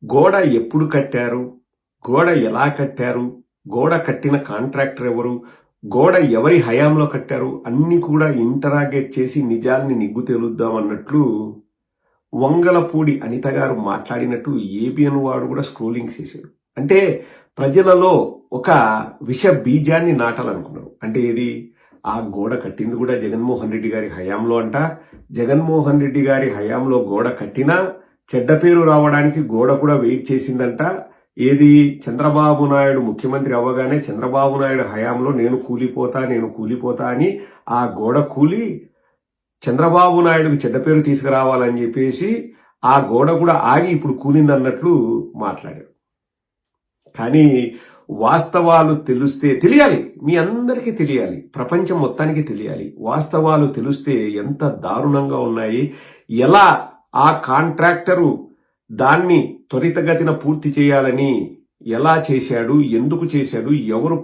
గోడ ఎప్పుడు కట్టారు, గోడ ఎలా కట్టారు, గోడ కట్టిన కాంట్రాక్టర్ ఎవరు, గోడ ఎవరి హయాంలో కట్టారు అన్ని కూడా ఇంటరాగేట్ చేసి నిజాల్ని నిగ్గు తేలుద్దామన్నట్లు వంగలపూడి అనిత గారు మాట్లాడినట్టు ఏబిఎన్ వాడు కూడా స్క్రోలింగ్ చేశాడు. అంటే ప్రజలలో ఒక విష బీజాన్ని నాటాలనుకున్నారు. అంటే ఏది, ఆ గోడ కట్టింది కూడా జగన్మోహన్ రెడ్డి గారి హయాంలో అంట. జగన్మోహన్ రెడ్డి గారి హయాంలో గోడ కట్టినా చెడ్డ పేరు రావడానికి గోడ కూడా వెయిట్ చేసిందంట. ఏది, చంద్రబాబు నాయుడు ముఖ్యమంత్రి అవ్వగానే చంద్రబాబు నాయుడు హయాంలో నేను కూలిపోతా అని ఆ గోడ కూలి చంద్రబాబు నాయుడుకి చెడ్డ పేరు తీసుకురావాలని చెప్పేసి ఆ గోడ కూడా ఆగి ఇప్పుడు కూలిందన్నట్లు మాట్లాడారు. కానీ వాస్తవాలు తెలియాలి, మీ అందరికీ తెలియాలి, ప్రపంచం మొత్తానికి తెలియాలి. వాస్తవాలు తెలిస్తే ఎంత దారుణంగా ఉన్నాయి, ఎలా ఆ కాంట్రాక్టరు దాన్ని త్వరితగతిన పూర్తి చేయాలని ఎలా చేశాడు, ఎందుకు చేశాడు, ఎవరు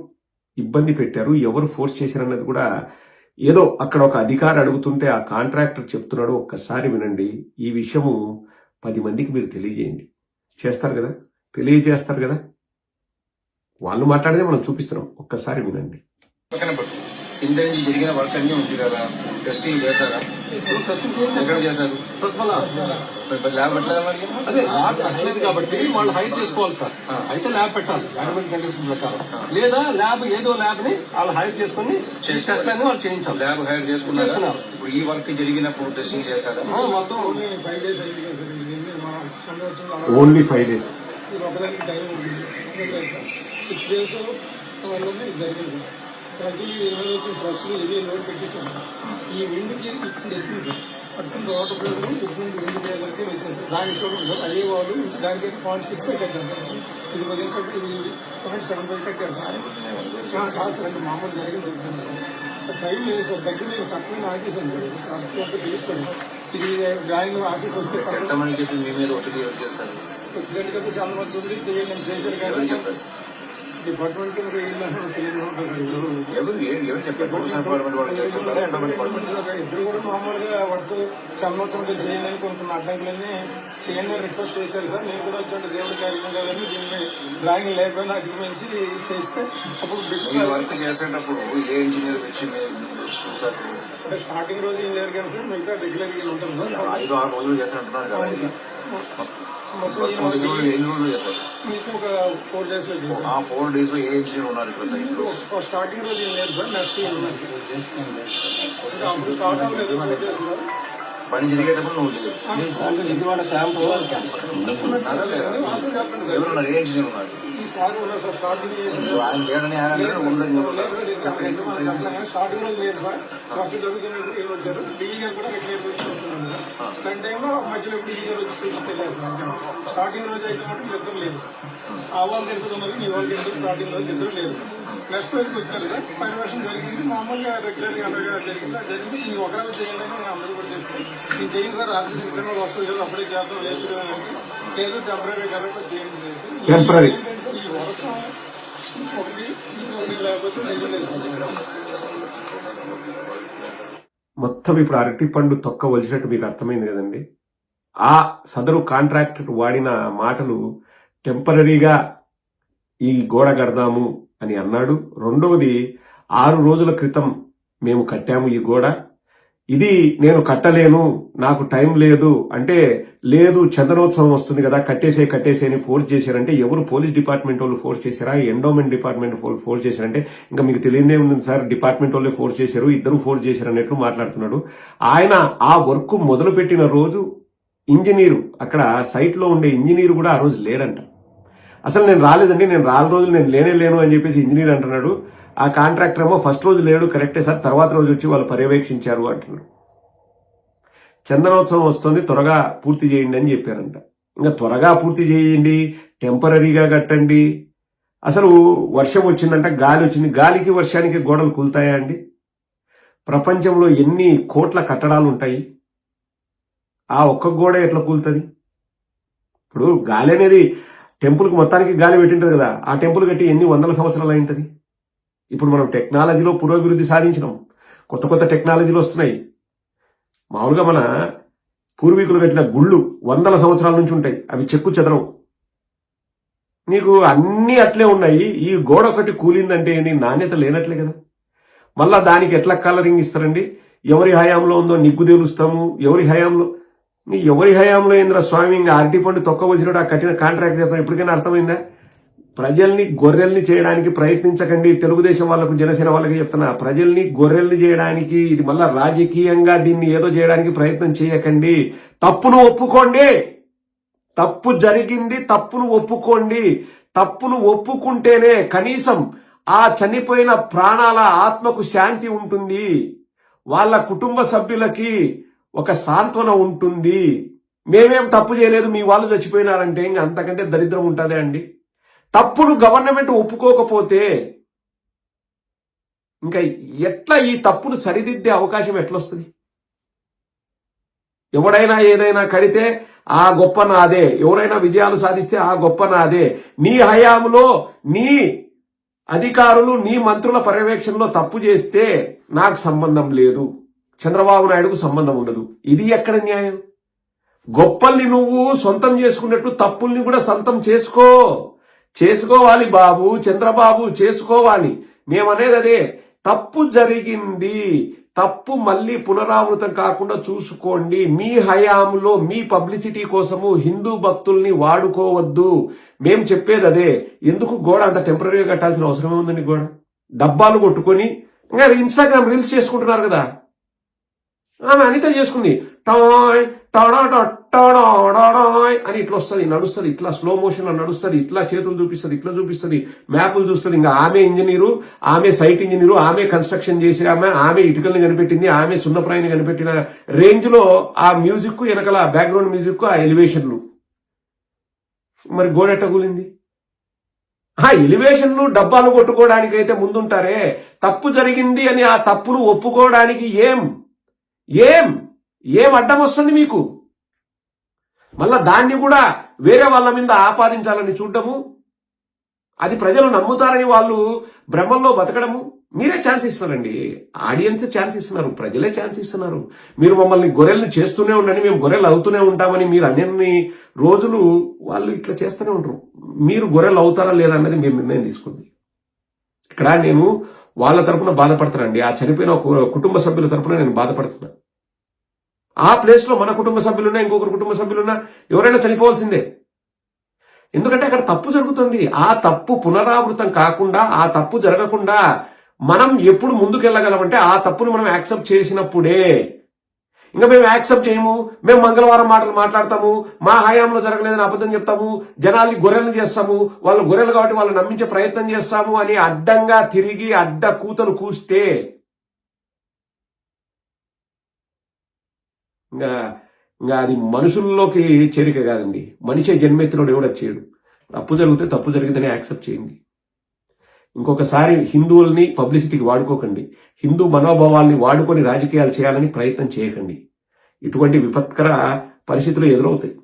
ఇబ్బంది పెట్టారు, ఎవరు ఫోర్స్ చేశారన్నది కూడా ఏదో అక్కడ ఒక అధికారి అడుగుతుంటే ఆ కాంట్రాక్టర్ చెప్తున్నాడు. ఒక్కసారి వినండి. ఈ విషయము 10 మందికి మీరు తెలియజేయండి. చేస్తారు కదా, తెలియజేస్తారు కదా. వాళ్ళు మాట్లాడితే మనం చూపిస్తున్నాం. ఒక్కసారి వినండి. కింద నుంచి జరిగిన వర్క్ అన్ని ఉంది కదా, టెస్టింగ్ చేస్తారా? ఎక్కడ చేశారు? ల్యాబ్ పెట్టలేదు. అదే ల్యాబ్ పెట్టలేదు కాబట్టి వాళ్ళు హైర్ చేసుకోవాలి సార్. అయితే ల్యాబ్ పెట్టాలి గవర్నమెంట్ కండిషన్ ప్రకారం. లేదా ల్యాబ్ ఏదో ల్యాబ్ ని వాళ్ళు హైర్ చేసుకుని టెస్ట్ అన్ని వాళ్ళు చేయించాలి. ల్యాబ్ హైర్ చేసుకున్నారు. ఇప్పుడు ఈ వర్క్ జరిగినప్పుడు టెస్టింగ్ చేశారా? మొత్తం ఓన్లీ 5 days. 6 days జరిగింది సార్. ప్రతి 20 వచ్చిన బస్సులు ఇదే లోడ్ పెట్టేసాను. ఈ విండ్కి ఇప్పుడు ఎక్కింది సార్. పట్టుకుని రోడ్డు ప్రజలు విండ్ వచ్చి వచ్చేసారు. దాని చూడండి సార్, అదే వాళ్ళు దానికైతే 0.6 కట్టారు సార్. ఇది 0.75 కట్టారు సార్. కాదు సార్, అంటే మామూలు జరిగింది టైం లేదు సార్. దగ్గర నేను చక్కగా ఆఫీసాను సార్, తీసుకోండి. ఇది డ్రాయింగ్ ఆఫీస్ వస్తే పెట్టమని చెప్పి మీ మీద ఒత్తిడి చేస్తారు. వచ్చినట్టుగా చాలా మంది ఉంది చేయండి అని చేశారు. కానీ డిపార్ట్మెంట్ ఇద్దరు కూడా మామూలుగా వర్క్ సంవత్సరంలో చేయాలని కొన్ని అడ్డంకులన్నీ చేయండి రిక్వెస్ట్ చేశారు సార్. నేను కూడా వచ్చి దేవుడి కార్యక్రమం కదని దీన్ని డ్రాయింగ్ లేకపోయినా అధిగమించి చేస్తే అప్పుడు వర్క్ చేసేటప్పుడు ఏ ఇంజనీర్ వచ్చి చూసారు? అంటే స్టార్టింగ్ రోజు ఏం లేరు కానీ సార్, మిగతా రెగ్యులర్ గా ఉంటుంది సార్. 5-6 రోజులు చేస్తున్నారు కదా. మీకు ఒక 4 days లో 4 days లో ఏ ఇంజనీర్ ఉన్నారు ఇక్కడ? స్టార్టింగ్ రోజు ఏం లేదు సార్, నెక్స్ట్ ఉన్నారు. అప్పుడు స్టార్ట్ అవ్వలేదు 4 days లో. పని జరిగేటప్పుడు నువ్వు విజయవాడ క్యాంప్ ఎవరున్నారు? ఏ ఇంజనీర్ ఉన్నారు? ఈ సార్ ఉన్నారు సార్. స్టార్టింగ్ ఆయన లేడని స్టార్టింగ్ రోజు లేదు సార్. వర్క్ జరుగుతున్నప్పుడు ఏం వచ్చారు. డీఈ గారు కూడా రెగ్యులర్ వస్తున్నాను సార్. దాని టైంలో మధ్యలో డీఈ గారు వచ్చి తెలియదు సార్. స్టార్టింగ్ రోజు అయితే మాత్రం ఇద్దరు లేదు సార్. ఆ వాళ్ళు తెలుసుకున్నారు, ఈ వాళ్ళు తెలుసు. స్టార్టింగ్ రోజు ఇద్దరు లేదు సార్. నెక్స్ట్ రోజుకి వచ్చారు సార్. పర్మిషన్ జరిగింది, మామూలుగా రెగ్యులర్ గా జరిగింది. ఈ ఒకరోజు చేయండి అని అందరూ కూడా చెప్తే నేను చేయండి సార్. ఆఫీస్ ఇక్కడ వస్తుంది కదా, అప్పుడే చేద్దాం లేదు ఏదో టెంపరీ కదా చేయండి. టెంపరీ ఈ వర్షం ఒకటి లేకపోతే మొత్తం ఇప్పుడు అరటి పండు తొక్క వలిసినట్టు మీకు అర్థమైంది కదండి. ఆ సదరు కాంట్రాక్టర్ వాడిన మాటలు టెంపరీగా ఈ గోడ కడదాము అని అన్నాడు. రెండవది, 6 రోజుల క్రితం మేము కట్టాము ఈ గోడ, ఇది నేను కట్టలేను, నాకు టైం లేదు అంటే, లేదు చందనోత్సవం వస్తుంది కదా కట్టేసే అని ఫోర్స్ చేశారంటే ఎవరు? పోలీస్ డిపార్ట్మెంట్ వాళ్ళు ఫోర్స్ చేశారా? ఎండోమెంట్ డిపార్ట్మెంట్ వాళ్ళు ఫోర్స్ చేశారంటే ఇంకా మీకు తెలియదే ఉంది సార్, డిపార్ట్మెంట్ వాళ్ళే ఫోర్స్ చేశారు, ఇద్దరు ఫోర్స్ చేశారు అన్నట్లు మాట్లాడుతున్నాడు. ఆయన ఆ వర్క్ మొదలుపెట్టిన రోజు ఇంజనీరు, అక్కడ సైట్ లో ఉండే ఇంజనీరు కూడా ఆ రోజు లేడంట. అసలు నేను రాలేదండి, నేను 4 రోజులు నేను లేను అని చెప్పేసి ఇంజనీర్ అంటున్నాడు. ఆ కాంట్రాక్టర్ ఏమో ఫస్ట్ రోజు లేడు, కరెక్టే సార్, తర్వాత రోజు వచ్చి వాళ్ళు పర్యవేక్షించారు అంటున్నాడు. చందనోత్సవం వస్తుంది, త్వరగా పూర్తి చేయండి అని చెప్పారంట. ఇంకా త్వరగా పూర్తి చేయండి, టెంపరీగా కట్టండి. అసలు వర్షం వచ్చిందంట, గాలి వచ్చింది, గాలికి వర్షానికి గోడలు కూలుతాయా అండి? ప్రపంచంలో ఎన్ని కోట్ల కట్టడాలు ఉంటాయి, ఆ ఒక్క గోడ ఎట్లా కూలుతుంది? ఇప్పుడు గాలి అనేది టెంపుల్కి మొత్తానికి గాలి పెట్టింటది కదా, ఆ టెంపుల్ కట్టి ఎన్ని వందల సంవత్సరాలు అయింటది. ఇప్పుడు మనం టెక్నాలజీలో పురోభివృద్ధి సాధించినాం, కొత్త టెక్నాలజీలు వస్తున్నాయి. మామూలుగా మన పూర్వీకులు కట్టిన గుళ్ళు వందల సంవత్సరాల నుంచి ఉంటాయి, అవి చెక్కు చెదరవు. నీకు అన్నీ అట్లే ఉన్నాయి. ఈ గోడ ఒకటి కూలిందంటే ఏంది? నాణ్యత లేనట్లే కదా. మళ్ళా దానికి ఎట్లా కలరింగ్ ఇస్తారండి? ఎవరి హయాంలో ఉందో నిగ్గు తేలుస్తాము. ఎవరి హయాంలో ఏంద్ర స్వామి? ఇంకా అరటి పండు తొక్క వచ్చినట్టు ఆ కట్టిన కాంట్రాక్ట్ చేస్తాం. ఎప్పటికైనా అర్థమైందా? ప్రజల్ని గొర్రెల్ని చేయడానికి ప్రయత్నించకండి. తెలుగుదేశం వాళ్ళకు, జనసేన వాళ్ళకి చెప్తున్నా, ప్రజల్ని గొర్రెల్ని చేయడానికి, ఇది మళ్ళా రాజకీయంగా దీన్ని ఏదో చేయడానికి ప్రయత్నం చేయకండి. తప్పును ఒప్పుకోండి. తప్పు జరిగింది, తప్పును ఒప్పుకోండి. తప్పును ఒప్పుకుంటేనే కనీసం ఆ చనిపోయిన ప్రాణాల ఆత్మకు శాంతి ఉంటుంది. వాళ్ళ కుటుంబ సభ్యులకి ఒక సాంత్వన ఉంటుంది. మేమేం తప్పు చేయలేదు, మీ వాళ్ళు చచ్చిపోయినారంటే ఇంకా అంతకంటే దరిద్రం ఉంటుందే అండి. తప్పును గవర్నమెంట్ ఒప్పుకోకపోతే ఇంకా ఎట్లా ఈ తప్పును సరిదిద్దే అవకాశం ఎట్లొస్తుంది? ఎవడైనా ఏదైనా కడితే ఆ గొప్ప నాదే, ఎవరైనా విజయాలు సాధిస్తే ఆ గొప్ప నాదే. నీ హయాంలో నీ అధికారులు, నీ మంత్రుల పర్యవేక్షణలో తప్పు చేస్తే నాకు సంబంధం లేదు, చంద్రబాబు నాయుడుకు సంబంధం ఉండదు. ఇది ఎక్కడ న్యాయం? గొప్పల్ని నువ్వు సొంతం చేసుకున్నట్టు తప్పుల్ని కూడా సొంతం చేసుకోవాలి బాబు, చంద్రబాబు, చేసుకోవాలి. మేమనేది అదే. తప్పు జరిగింది, తప్పు మళ్ళీ పునరావృతం కాకుండా చూసుకోండి. మీ హయాంలో మీ పబ్లిసిటీ కోసము హిందూ భక్తుల్ని వాడుకోవద్దు. మేం చెప్పేది అదే. ఎందుకు గోడ అంత టెంపరీగా కట్టాల్సిన అవసరమే ఉందండి? గోడ డబ్బాలు కొట్టుకొని ఇంకా ఇన్స్టాగ్రామ్ రీల్స్ చేసుకుంటున్నారు కదా. ఆమె అనిత చేసుకుంది, టాయ్ అని ఇట్లా వస్తుంది, నడుస్తుంది, ఇట్లా స్లో మోషన్ లో నడుస్తుంది, ఇట్లా చేతులు చూపిస్తుంది, ఇట్లా చూపిస్తుంది, మ్యాపులు చూస్తుంది. ఇంకా ఆమె ఇంజనీరు, ఆమె సైట్ ఇంజనీరు, ఆమె కన్స్ట్రక్షన్ చేసి ఆమె ఇటుకల్ని కనిపెట్టింది, ఆమె సున్నప్రాయిని కనిపెట్టిన రేంజ్ లో ఆ మ్యూజిక్ వెనకాల బ్యాక్గ్రౌండ్ మ్యూజిక్, ఆ ఎలివేషన్లు. మరి గోడెట్ట కూలింది? ఆ ఎలివేషన్లు డబ్బాలు కొట్టుకోవడానికి అయితే ముందుంటారే, తప్పు జరిగింది అని ఆ తప్పును ఒప్పుకోవడానికి ఏం అడ్డం వస్తుంది మీకు? మళ్ళా దాన్ని కూడా వేరే వాళ్ళ మీద ఆపాదించాలని చూడటము, అది ప్రజలు నమ్ముతారని వాళ్ళు భ్రమంలో బతకడము. మీరే ఛాన్స్ ఇస్తున్నారండి. ఆడియన్స్ ఛాన్స్ ఇస్తున్నారు, ప్రజలే ఛాన్స్ ఇస్తున్నారు. మీరు మమ్మల్ని గొర్రెల్ని చేస్తూనే ఉండండి, మేము గొర్రెలు అవుతూనే ఉంటామని మీరు అన్ని రోజులు వాళ్ళు ఇట్లా చేస్తూనే ఉంటారు. మీరు గొర్రెలు అవుతారా లేదా అన్నది మీరు నిర్ణయం తీసుకుంది. ఇక్కడ నేను వాళ్ళ తరపున బాధపడతానండి. ఆ చనిపోయిన కుటుంబ సభ్యుల తరపున నేను బాధపడుతున్నా. ఆ ప్లేస్ లో మన కుటుంబ సభ్యులున్నా, ఇంకొకరు కుటుంబ సభ్యులున్నా ఎవరైనా చనిపోవాల్సిందే. ఎందుకంటే అక్కడ తప్పు జరుగుతుంది. ఆ తప్పు పునరావృతం కాకుండా, ఆ తప్పు జరగకుండా మనం ఎప్పుడు ముందుకెళ్ళగలమంటే ఆ తప్పును మనం యాక్సెప్ట్ చేసినప్పుడే. ఇంకా మేము యాక్సెప్ట్ చేయము, మేము మంగళవారం మాటలు మాట్లాడతాము, మా హయాంలో జరగలేదని అబద్ధం చెప్తాము, జనాల్ని గొర్రెలు చేస్తాము, వాళ్ళు గొర్రెలు కాబట్టి వాళ్ళు నమ్మించే ప్రయత్నం చేస్తాము అని అడ్డంగా తిరిగి అడ్డ కూతలు కూస్తే ఇంకా అది మనుషుల్లోకి చేరిక కాదండి. మనిషి జన్మెత్తినోడు ఎవడ చేయడు. తప్పు జరిగితే తప్పు జరిగిందని యాక్సెప్ట్ చేయండి. ఇంకొకసారి హిందువుల్ని పబ్లిసిటీకి వాడుకోకండి. హిందూ మనోభావాల్ని వాడుకొని రాజకీయాలు చేయాలని ప్రయత్నం చేయకండి. ఇటువంటి విపత్కర పరిస్థితులు ఎదురవుతాయి.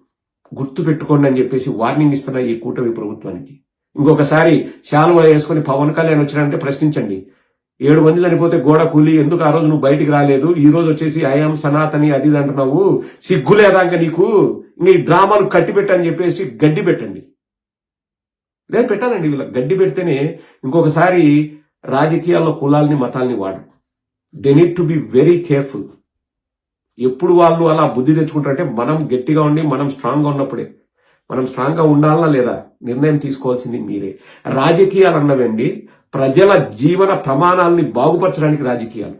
గుర్తు పెట్టుకోండి అని చెప్పేసి వార్నింగ్ ఇస్తున్న ఈ కూటమి ప్రభుత్వానికి. ఇంకొకసారి శాలువా వేసుకొని పవన్ కళ్యాణ్ వచ్చినారంటే ప్రశ్నించండి. 7 మంది చనిపోతే గోడ కూలి, ఎందుకు ఆ రోజు నువ్వు బయటికి రాలేదు? ఈ రోజు వచ్చేసి ఐఎమ్ సనాతని అది అంటున్నావు, సిగ్గులేదాక నీకు? ఈ డ్రామాలు కట్టి పెట్టని చెప్పేసి గడ్డి పెట్టండి. లేదు పెట్టానండి, వీళ్ళ గడ్డి పెడితేనే ఇంకొకసారి రాజకీయాల్లో కులాల్ని మతాల్ని వాడరు. They need to be very careful. ఎప్పుడు వాళ్ళు అలా బుద్ధి తెచ్చుకుంటారంటే మనం గట్టిగా ఉండి మనం స్ట్రాంగ్ గా ఉన్నప్పుడే. మనం స్ట్రాంగ్ గా ఉండాలా లేదా నిర్ణయం తీసుకోవాల్సింది మీరే. రాజకీయాలు అన్నవండి ప్రజల జీవన ప్రమాణాలని బాగుపరచడానికి రాజకీయాలు.